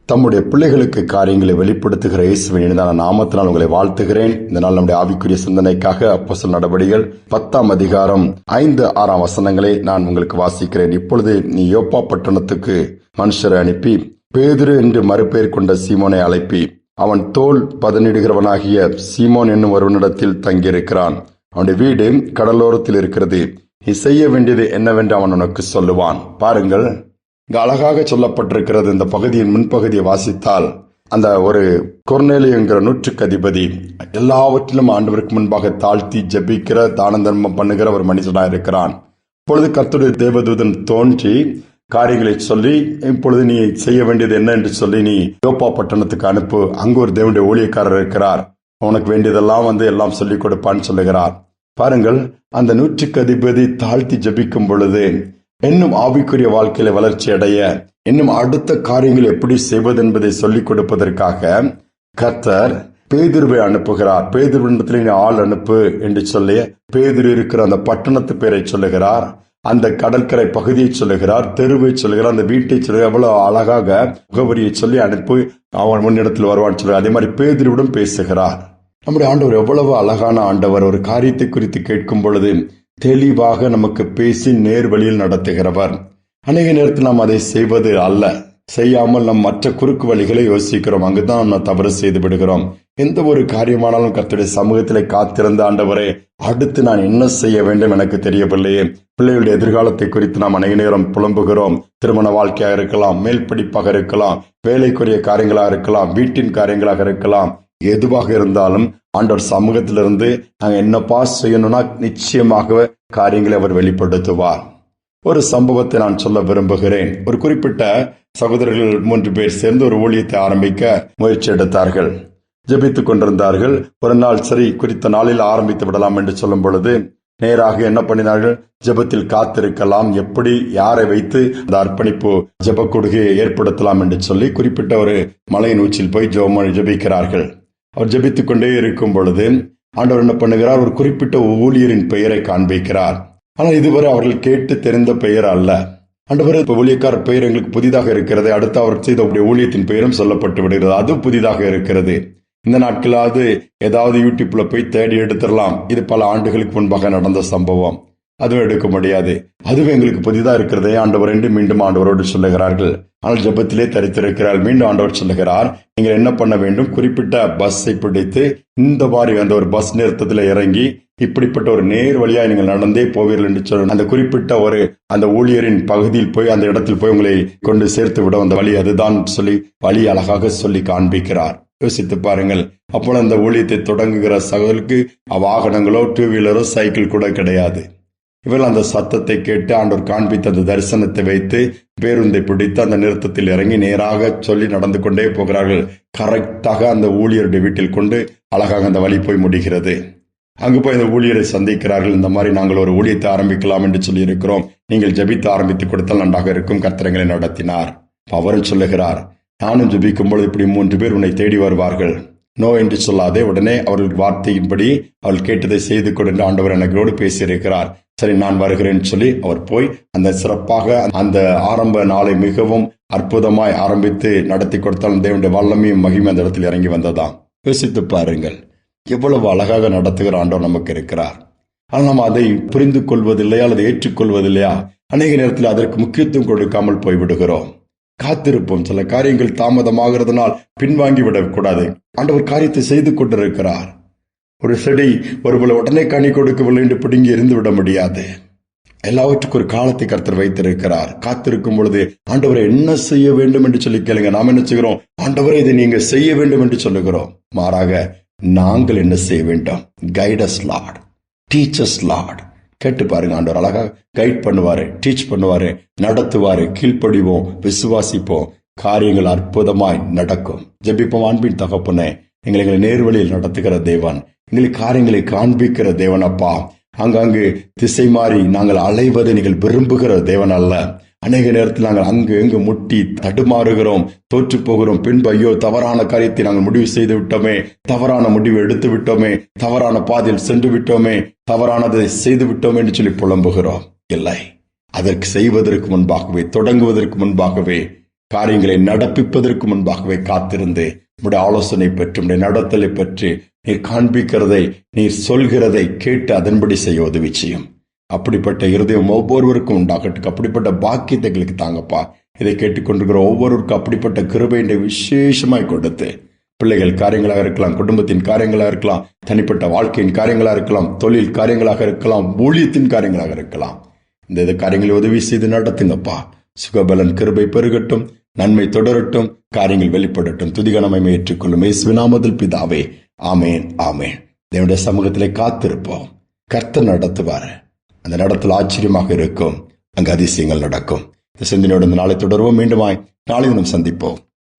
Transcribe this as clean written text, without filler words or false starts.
தம்முடைய பிள்ளைகளுக்கு காரியங்களை வெளிப்படுத்துகிற இயேசுவின் இனிதான நாமத்தினால் உங்களை வாழ்த்துகிறேன். இந்த நாள் நம்முடைய ஆவிக்குரிய சிந்தனைக்காக அப்போஸ்தலர் நடபடிகள் 10ஆம் அதிகாரம் 5-6 வசனங்களை நான் உங்களுக்கு வாசிக்கிறேன். இப்பொழுது நீ யோப்பா பட்டணத்துக்கு மனுஷரை அனுப்பி பேதுரு என்று மறுபெயர் கொண்ட சீமோனை அழைப்பி அவன் தோல் பதனிடுகிறவனாகிய சீமோன் என்னும் ஒருவனிடத்தில் தங்கியிருக்கிறான். அவனுடைய வீடு கடலோரத்தில் இருக்கிறது. நீ செய்ய வேண்டியது என்னவென்று அவன் உனக்கு சொல்லுவான். பாருங்கள், இங்க அழகாக சொல்லப்பட்டிருக்கிறது. இந்த பகுதியின் முன்பகுதியை வாசித்தால் அந்த ஒரு கொர்நேலியு என்கிற நூற்றுக்கு அதிபதி எல்லாவற்றிலும் ஆண்டவருக்கு முன்பாக தாழ்த்தி ஜெபிக்கிற தான தர்மம் பண்ணுகிற ஒரு மனுஷனாக இருக்கிறான். இப்பொழுது கர்த்தருடைய தேவதூதன் தோன்றி காரியங்களை சொல்லி, இப்பொழுது நீ செய்ய வேண்டியது என்ன என்று சொல்லி நீ யோப்பா பட்டணத்துக்கு அனுப்பு, அங்கு ஒரு தேவனுடைய ஊழியக்காரர் இருக்கிறார், உனக்கு வேண்டியதெல்லாம் எல்லாம் சொல்லிக் கொடுப்பான்னு சொல்லுகிறார். பாருங்கள், அந்த நூற்றுக்கு அதிபதி தாழ்த்தி ஜெபிக்கும் பொழுது இன்னும் ஆவிக்குரிய வாழ்க்கையில வளர்ச்சி அடைய, இன்னும் அடுத்த காரியங்கள் எப்படி செய்வது என்பதை சொல்லிக் கொடுப்பதற்காக கர்த்தர் பேதுருவை அனுப்புகிறார். பேதுருவிடத்தில் நீ ஆள் அனுப்பு என்று சொல்லி பேதுரு இருக்கிற அந்த பட்டணத்து பேரை சொல்லுகிறார், அந்த கடற்கரை பகுதியை சொல்லுகிறார், தெருவை சொல்லுகிறார், அந்த வீட்டை சொல்லுகிறார். எவ்வளவு அழகாக முகவரியை சொல்லி அனுப்பி அவன் முன்னிடத்தில் வருவான்னு சொல்லுகிறார். அதே மாதிரி பேதுருவிடம் பேசுகிறார். நம்முடைய ஆண்டவர் எவ்வளவு அழகான ஆண்டவர். ஒரு காரியத்தை குறித்து கேட்கும் பொழுது தெளிவாக நமக்கு பேசி நேர் வழியில் நடத்துகிறவர். அநேக நேரத்தில் நாம் அதை செய்வது அல்ல, செய்யாமல் நம் மற்ற குறுக்கு வழிகளை யோசிக்கிறோம். அங்குதான் நாம் தவறு செய்து விடுகிறோம். எந்த ஒரு காரியமானாலும் கர்த்தருடைய சமூகத்திலே காத்திருந்த ஆண்டவரே, அடுத்து நான் என்ன செய்ய வேண்டும் எனக்கு தெரியவில்லையே. பிள்ளைகளுடைய எதிர்காலத்தை குறித்து நாம் அநேக நேரம் புலம்புகிறோம். திருமண வாழ்க்கையாக இருக்கலாம், மேல் படிப்பாக இருக்கலாம், வேலைக்குரிய காரியங்களாக இருக்கலாம், வீட்டின் காரியங்களாக இருக்கலாம். எதுவாக இருந்தாலும் ஆண்டவர் சமூகத்திலிருந்து நாங்கள் என்னப்பா செய்யணும்னா நிச்சயமாக காரியங்களை அவர் வெளிப்படுத்துவார். ஒரு சம்பவத்தை நான் சொல்ல விரும்புகிறேன். ஒரு குறிப்பிட்ட சகோதரர்கள் 3 பேர் சேர்ந்து ஒரு ஊழியத்தை ஆரம்பிக்க முயற்சி எடுத்தார்கள். ஜெபித்துக் கொண்டிருந்தார்கள். ஒரு நாள் சரி, குறித்த நாளில் ஆரம்பித்து விடலாம் என்று சொல்லும் பொழுது நேராக என்ன பண்ணினார்கள், ஜெபத்தில் காத்திருக்கலாம், எப்படி யாரை வைத்து அந்த அர்ப்பணிப்பு ஜெப கொடுகையை ஏற்படுத்தலாம் என்று சொல்லி குறிப்பிட்ட ஒரு மலையின் உச்சியில் போய் ஜெபிக்கிறார்கள். அவர் ஜெபித்துக் கொண்டே இருக்கும் பொழுது ஆண்டவர் என்ன பண்ணுகிறார், ஒரு குறிப்பிட்ட ஊழியரின் பெயரை காண்பிக்கிறார். ஆனால் இதுவரை அவர்கள் கேட்டு தெரிந்த பெயர் அல்ல. ஆண்டவர், ஊழியக்காரர் பெயர் எங்களுக்கு புதிதாக இருக்கிறது, அடுத்து அவர் செய்த ஊழியத்தின் பெயரும் சொல்லப்பட்டு விடுகிறது, அது புதிதாக இருக்கிறது. இந்த நாட்களாவது ஏதாவது யூடியூப்ல போய் தேடி எடுத்துடலாம். இது பல ஆண்டுகளுக்கு முன்பாக நடந்த சம்பவம், அதுவும் எடுக்க முடியாது. அதுவும் எங்களுக்கு புதிதா இருக்கிறதே ஆண்டவர் என்று மீண்டும் ஆண்டவரோடு சொல்லுகிறார்கள். ஆனால் ஜெபத்திலே தரித்திருக்கிறார். மீண்டும் ஆண்டவர் சொல்லுகிறார், நீங்கள் என்ன பண்ண வேண்டும், குறிப்பிட்ட பஸ்ஸை பிடித்து இந்த மாதிரி அந்த ஒரு பஸ் நிறுத்தத்தில் இறங்கி இப்படிப்பட்ட ஒரு நேர் வழியா நீங்கள் நடந்தே போவீர்கள் என்று சொல்ல, அந்த குறிப்பிட்ட ஒரு அந்த ஊழியரின் பகுதியில் போய் அந்த இடத்தில் போய் உங்களை கொண்டு சேர்த்து விட அந்த வழி அதுதான் சொல்லி வழி அழகாக சொல்லி காண்பிக்கிறார். யோசித்து பாருங்கள். அப்போ அந்த ஊழியத்தை தொடங்குகிற சகோதரருக்கு வாகனங்களோ 2 வீலரோ சைக்கிள் கூட கிடையாது. இவர்கள் அந்த சத்தத்தை கேட்டு ஆண்டவர் காண்பித்த அந்த தரிசனத்தை வைத்து பேருந்தை பிடித்து அந்த நிறுத்தத்தில் இறங்கி நேராக சொல்லி நடந்து கொண்டே போகிறார்கள். கரெக்டாக அந்த ஊழியருடைய வீட்டில் கொண்டு அழகாக அந்த வழி போய் முடிகிறது. அங்கு போய் அந்த ஊழியரை சந்திக்கிறார்கள். இந்த மாதிரி நாங்கள் ஒரு ஊழியத்தை ஆரம்பிக்கலாம் என்று சொல்லி இருக்கிறோம், நீங்கள் ஜெபித்து ஆரம்பித்து கொடுத்தால் நன்றாக இருக்கும். கர்த்தரங்களை நடத்தினார். அவரும் சொல்லுகிறார், நானும் ஜெபிக்கும் பொழுது இப்படி 3 பேர் உன்னை தேடி வருவார்கள், நோ என்று சொல்லாதே, உடனே அவர்கள் வார்த்தையின்படி அவள் கேட்டதை செய்து கொண்டு ஆண்டவர் எனக்கோடு பேசியிருக்கிறார். சரி, நான் வருகிறேன் சொல்லி அவர் போய் அந்த சிறப்பாக அந்த ஆரம்ப நாளை மிகவும் அற்புதமாய் ஆரம்பித்து நடத்தி கொடுத்தால் தேவனுடைய வல்லமையும் மகிமை அந்த இடத்தில் இறங்கி வந்ததாம். யோசித்து பாருங்கள், எவ்வளவு அழகாக நடத்துகிற ஆண்டவர் நமக்கு இருக்கிறார். ஆனால் நாம் அதை புரிந்து கொள்வதில்லையா அல்லது ஏற்றுக்கொள்வதில்லையா? அநேக நேரத்தில் அதற்கு முக்கியத்துவம் கொடுக்காமல் போய்விடுகிறோம். காத்திருப்போம். சில காரியங்கள் தாமதமாகிறதுனால் பின்வாங்கி விடக்கூடாது. ஆண்டவர் காரியத்தை செய்து கொண்டிருக்கிறார். ஒரு செடி ஒருவேளை உடனே கனி கொடுக்கவில்லை என்று பிடுங்கி இருந்து விட முடியாது. எல்லாவற்றுக்கும் ஒரு காலத்தை கர்த்தர் வைத்திருக்கிறார். காத்திருக்கும் பொழுது ஆண்டவரை என்ன செய்ய வேண்டும் என்று சொல்லி கேளுங்க. நாம் என்ன செய்கிறோம், ஆண்டவரை இதை நீங்க செய்ய வேண்டும் என்று சொல்லுகிறோம். மாறாக நாங்கள் என்ன செய்ய வேண்டும், guide as Lord, teach as Lord. கேட்டு பாருங்க, ஆண்டவர் அழகா கைட் பண்ணுவாரு, டீச் பண்ணுவாரு, நடத்துவாரு. கீழ்ப்படிவோம், விசுவாசிப்போம், காரியங்கள் அற்புதமாய் நடக்கும். ஜெபிப்போம். அன்பின் தகப்பனே, எங்களை நேர்வழியில் நடத்துகிற தேவன், எங்களுக்கு காரியங்களை காண்பிக்கிற தேவன் அப்பா. அங்காங்கு திசை மாறி நாங்கள் அலைவதை நீங்கள் விரும்புகிற தேவன் அல்ல. அநேக நேரத்தில் நாங்கள் அங்கு எங்கு முட்டி தடுமாறுகிறோம், தோற்று போகிறோம். பின்பு ஐயோ, தவறான காரியத்தை நாங்கள் முடிவு செய்து விட்டோமே, தவறான முடிவு எடுத்து விட்டோமே, தவறான பாதையில் சென்று விட்டோமே, தவறானதை செய்து விட்டோமே என்று சொல்லி புலம்புகிறோம். இல்லை, அதற்கு செய்வதற்கு முன்பாகவே, தொடங்குவதற்கு முன்பாகவே காரியங்களை நடப்பிப்பதற்கு முன்பாகவே காத்திருந்து உடைய ஆலோசனை பெற்று உடைய நடத்தலை பெற்று நீர் காண்பிக்கிறதை நீர் சொல்கிறதை கேட்டு அதன்படி செய்ய உதவி செய்யும். அப்படிப்பட்ட இருதயம் ஒவ்வொருவருக்கும் உண்டாகட்டும். அப்படிப்பட்ட பாக்கியத்தை எங்களுக்கு தாங்கப்பா. இதை கேட்டுக்கொண்டிருக்கிற ஒவ்வொருவருக்கும் அப்படிப்பட்ட கிருபையை விசேஷமாய் கொடுத்து பிள்ளைகள் காரியங்களாக இருக்கலாம், குடும்பத்தின் காரியங்களாக இருக்கலாம், தனிப்பட்ட வாழ்க்கையின் காரியங்களாக இருக்கலாம், தொழில் காரியங்களாக இருக்கலாம், ஊழியத்தின் காரியங்களாக இருக்கலாம், இந்த காரியங்களை உதவி செய்து நடத்துங்கப்பா. சுகபலன் கிருபை பெருகட்டும், நன்மை தொடரட்டும், காரியங்கள் வெளிப்படட்டும். துதிகனமை ஏற்றுக்கொள்ளும் இயேசுவின் நாமத்தில் பிதாவே, ஆமேன் ஆமேன். தேவனுடைய சமூகத்திலே காத்திருப்போம். கர்த்தர் நடத்துவார். அந்த நடத்தல் ஆச்சரியமாக இருக்கும். அங்கு அதிசயங்கள் நடக்கும். இந்த சிந்தனையோடு இந்த நாளை தொடர்வோம். மீண்டுமாய் நாளை தினம் சந்திப்போம்.